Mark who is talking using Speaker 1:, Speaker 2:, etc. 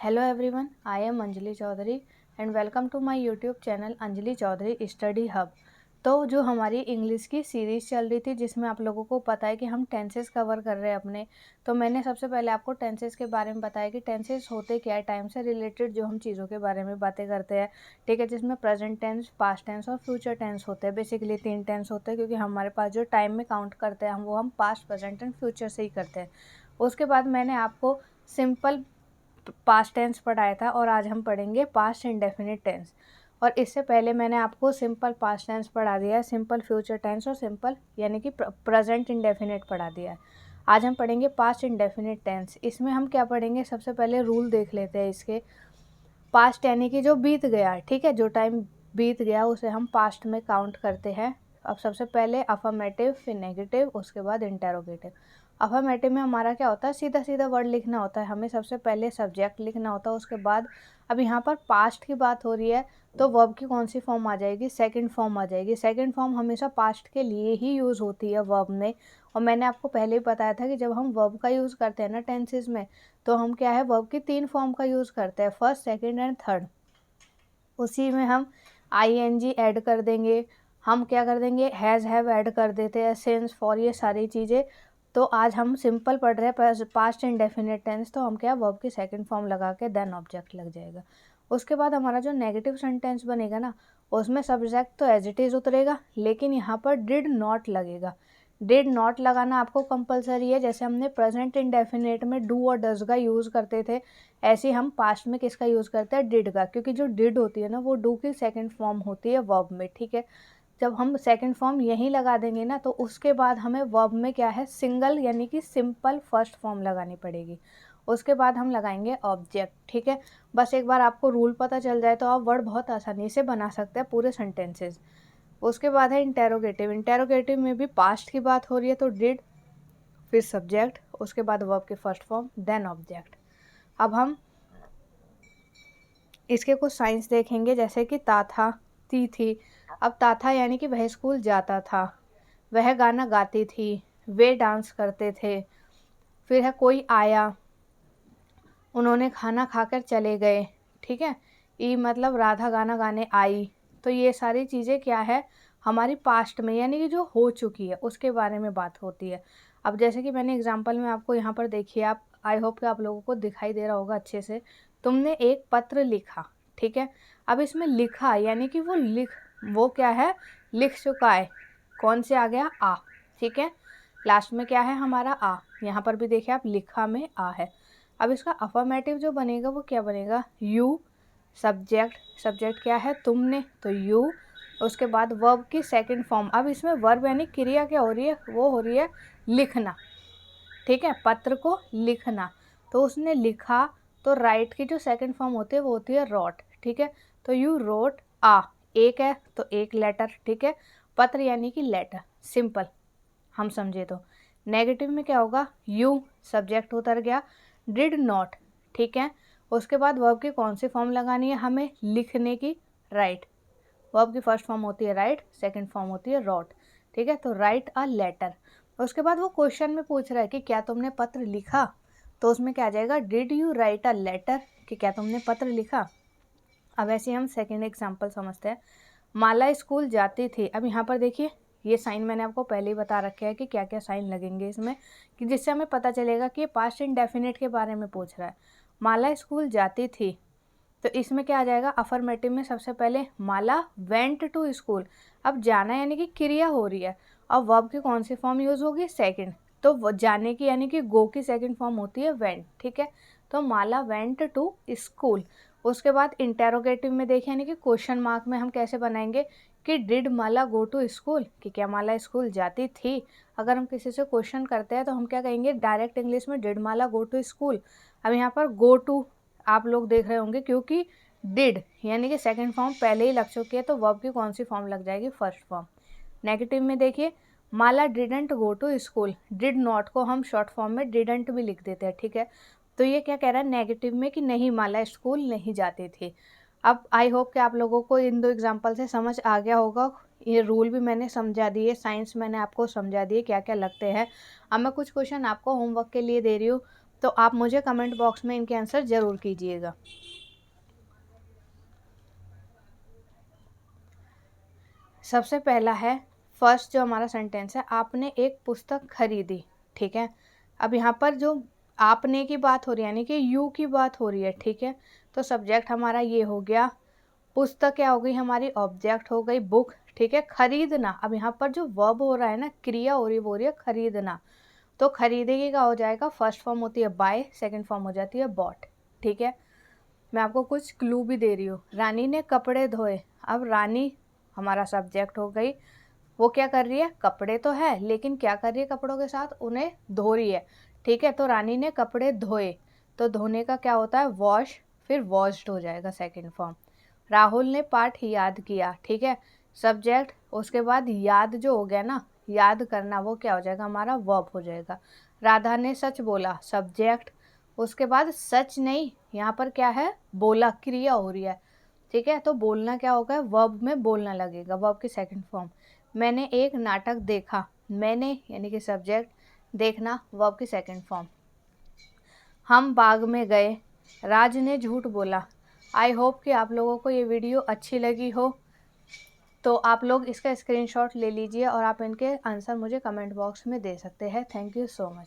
Speaker 1: Hello everyone, I am Anjali Chaudhary and welcome to my YouTube channel Anjali Chaudhary study hub. तो जो हमारी English की series चल रही थी जिसमें आप लोगों को पता है कि हम टेंसेस कवर कर रहे हैं अपने, तो मैंने सबसे पहले आपको टेंसेस के बारे में बताया कि टेंसेस होते क्या है, टाइम से रिलेटेड जो हम चीज़ों के बारे में बातें करते हैं। ठीक है, जिसमें प्रेजेंट टेंस, पास्ट टेंस और फ्यूचर टेंस होते हैं। बेसिकली 3 टेंस होते हैं क्योंकि हमारे पास जो टाइम में काउंट करते हैं हम पास्ट, प्रेजेंट एंड फ्यूचर से ही करते हैं। उसके बाद मैंने आपको सिंपल पास्ट टेंस पढ़ाया था और आज हम पढ़ेंगे पास्ट इंडेफिनिट टेंस। और इससे पहले मैंने आपको सिंपल पास्ट टेंस पढ़ा दिया है, सिंपल फ्यूचर टेंस और सिंपल यानी कि प्रेजेंट इंडेफिनिट पढ़ा दिया है। आज हम पढ़ेंगे पास्ट इंडेफिनिट टेंस। इसमें हम क्या पढ़ेंगे, सबसे पहले रूल देख लेते हैं इसके। पास्ट यानी कि जो बीत गया है, ठीक है, जो टाइम बीत गया उसे हम पास्ट में काउंट करते हैं। अब सबसे पहले अफर्मेटिव, फिर नेगेटिव, उसके बाद इंटेरोगेटिव। अफर्मेटिव में हमारा क्या होता है, सीधा सीधा वर्ड लिखना होता है। हमें सबसे पहले सब्जेक्ट लिखना होता है, उसके बाद अब यहाँ पर पास्ट की बात हो रही है तो वर्ब की कौन सी फॉर्म आ जाएगी, सेकंड फॉर्म आ जाएगी। सेकंड फॉर्म हमेशा पास्ट के लिए ही यूज़ होती है वर्ब में। और मैंने आपको पहले ही बताया था कि जब हम वर्ब का यूज़ करते हैं ना टेंसेस में, तो हम क्या है, वर्ब की 3 फॉर्म का यूज़ करते हैं, फर्स्ट, सेकंड एंड थर्ड। उसी में हम आईएनजी ऐड कर देंगे, हम क्या कर देंगे, हैज़ हैव ऐड कर देते हैं, सिंस, फॉर, ये सारी चीज़ें। तो आज हम सिंपल पढ़ रहे हैं पास्ट इंडेफिनिट टेंस, तो हम क्या, वर्ब की सेकंड फॉर्म लगा के देन ऑब्जेक्ट लग जाएगा। उसके बाद हमारा जो नेगेटिव सेंटेंस बनेगा ना, उसमें सब्जेक्ट तो एज इट इज़ उतरेगा, लेकिन यहाँ पर डिड नॉट लगेगा। डिड नॉट लगाना आपको कंपलसरी है। जैसे हमने प्रेजेंट इंडेफिनिट में डू और डज का यूज़ करते थे, ऐसे हम पास्ट में किसका यूज़ करते हैं, डिड का, क्योंकि जो डिड होती है ना वो डू की सेकंड फॉर्म होती है वर्ब में। ठीक है, जब हम सेकंड फॉर्म यहीं लगा देंगे ना, तो उसके बाद हमें वर्ब में क्या है, सिंगल यानी कि सिंपल फर्स्ट फॉर्म लगानी पड़ेगी। उसके बाद हम लगाएंगे ऑब्जेक्ट। ठीक है, बस एक बार आपको रूल पता चल जाए तो आप वर्ड बहुत आसानी से बना सकते हैं, पूरे सेंटेंसेस। उसके बाद है इंटेरोगेटिव। इंटेरोगेटिव में भी पास्ट की बात हो रही है तो डिड, फिर सब्जेक्ट, उसके बाद वर्ब की फर्स्ट फॉर्म, देन ऑब्जेक्ट। अब हम इसके कुछ साइंस देखेंगे, जैसे कि ता था, ती थी। अब ता था यानी कि वह स्कूल जाता था, वह गाना गाती थी, वे डांस करते थे। फिर है कोई आया, उन्होंने खाना खाकर चले गए। ठीक है, ई मतलब राधा गाना गाने आई। तो ये सारी चीज़ें क्या है, हमारी पास्ट में यानी कि जो हो चुकी है उसके बारे में बात होती है। अब जैसे कि मैंने एग्जांपल में आपको यहाँ पर देखिए, आप आई होप कि आप लोगों को दिखाई दे रहा होगा अच्छे से। तुमने एक पत्र लिखा, ठीक है। अब इसमें लिखा यानी कि वो क्या है, लिख चुका है। कौन से आ गया, आ। ठीक है, लास्ट में क्या है हमारा, आ। यहाँ पर भी देखिए आप, लिखा में आ है। अब इसका अफर्मेटिव जो बनेगा वो क्या बनेगा, यू, सब्जेक्ट, सब्जेक्ट क्या है, तुमने, तो यू। उसके बाद वर्ब की सेकंड फॉर्म। अब इसमें वर्ब यानी क्रिया क्या हो रही है, वो हो रही है लिखना। ठीक है, पत्र को लिखना, तो उसने लिखा, तो राइट की जो सेकंड फॉर्म होती है वो होती है रोट। ठीक है, तो यू रोट आ, एक है तो एक लेटर। ठीक है, पत्र यानी कि लेटर, सिंपल हम समझे तो। नेगेटिव में क्या होगा, यू, सब्जेक्ट उतर गया, डिड नॉट। ठीक है, उसके बाद वर्ब की कौन सी फॉर्म लगानी है हमें, लिखने की, राइट। वर्ब की फर्स्ट फॉर्म होती है राइट, सेकंड फॉर्म होती है रोट। ठीक है, तो राइट अ लेटर। उसके बाद वो क्वेश्चन में पूछ रहा है कि क्या तुमने पत्र लिखा, तो उसमें क्या आ जाएगा, did you write a letter, कि क्या तुमने पत्र लिखा। अब ऐसे हम सेकेंड एग्जाम्पल समझते हैं। माला स्कूल जाती थी। अब यहाँ पर देखिए, ये साइन मैंने आपको पहले ही बता रखे हैं कि क्या क्या साइन लगेंगे इसमें, कि जिससे हमें पता चलेगा कि ये पास्ट इंडेफिनिट के बारे में पूछ रहा है। माला स्कूल जाती थी, तो इसमें क्या आ जाएगा, अफर्मेटिव में सबसे पहले माला वेंट टू स्कूल। अब जाना यानी कि क्रिया हो रही है, अब वर्ब की कौन सी फॉर्म यूज़ होगी, सेकंड। तो जाने की यानी कि गो की सेकंड फॉर्म होती है वेंट। ठीक है, तो माला वेंट टू स्कूल। उसके बाद इंटेरोगेटिव में देखें यानी कि क्वेश्चन मार्क में हम कैसे बनाएंगे, कि did Mala go to school, कि क्या माला स्कूल जाती थी। अगर हम किसी से क्वेश्चन करते हैं तो हम क्या कहेंगे, डायरेक्ट इंग्लिश में did Mala go to school. अब यहाँ पर गो टू आप लोग देख रहे होंगे, क्योंकि डिड यानी कि सेकंड फॉर्म पहले ही लग चुकी है, तो वर्ब की कौन सी फॉर्म लग जाएगी, फर्स्ट फॉर्म। नेगेटिव में देखिए, Mala didn't go to school, did not को हम शॉर्ट फॉर्म में डिडेंट भी लिख देते हैं। ठीक है, तो ये क्या कह रहा है नेगेटिव में, कि नहीं, माला स्कूल नहीं जाती थी। अब आई होप कि आप लोगों को इन दो एग्जाम्पल से समझ आ गया होगा। ये रूल भी मैंने समझा दिए, साइंस मैंने आपको समझा दिए क्या क्या लगते हैं। अब मैं कुछ क्वेश्चन आपको होमवर्क के लिए दे रही हूँ। तो आप मुझे कमेंट बॉक्स में इनके आंसर ज़रूर कीजिएगा। सबसे पहला है, फर्स्ट जो हमारा सेंटेंस है, आपने एक पुस्तक खरीदी। ठीक है, अब यहाँ पर जो आपने की बात हो रही है यानी कि यू की बात हो रही है। ठीक है, तो सब्जेक्ट हमारा ये हो गया, पुस्तक क्या हो गई हमारी, ऑब्जेक्ट हो गई बुक। ठीक है, खरीदना, अब यहाँ पर जो वर्ब हो रहा है ना, क्रिया हो रही है, वो हो रही है खरीदना। तो खरीदेगी का हो जाएगा, फर्स्ट फॉर्म होती है बाय, सेकंड फॉर्म हो जाती है बॉट। ठीक है, मैं आपको कुछ क्लू भी दे रही हूँ। रानी ने कपड़े धोए, अब रानी हमारा सब्जेक्ट हो गई, वो क्या कर रही है, कपड़े तो है लेकिन क्या कर रही है, कपड़ों के साथ उन्हें धो रही है। ठीक है, तो रानी ने कपड़े धोए, तो धोने का क्या होता है, वॉश, फिर वॉश्ड हो जाएगा सेकंड फॉर्म। राहुल ने पाठ याद किया। ठीक है, सब्जेक्ट, उसके बाद याद जो हो गया ना, याद करना, वो क्या हो जाएगा हमारा, वर्ब हो जाएगा। राधा ने सच बोला, सब्जेक्ट, उसके बाद सच नहीं, यहाँ पर क्या है, बोला, क्रिया हो रही है। ठीक है, तो बोलना क्या होगा, वर्ब में बोलना लगेगा, वर्ब की सेकंड फॉर्म। मैंने एक नाटक देखा, मैंने यानी कि सब्जेक्ट, देखना वर्ब की सेकंड फॉर्म। हम बाग में गए, राज ने झूठ बोला। आई होप कि आप लोगों को ये वीडियो अच्छी लगी हो, तो आप लोग इसका स्क्रीनशॉट ले लीजिए और आप इनके आंसर मुझे कमेंट बॉक्स में दे सकते हैं। Thank you so much.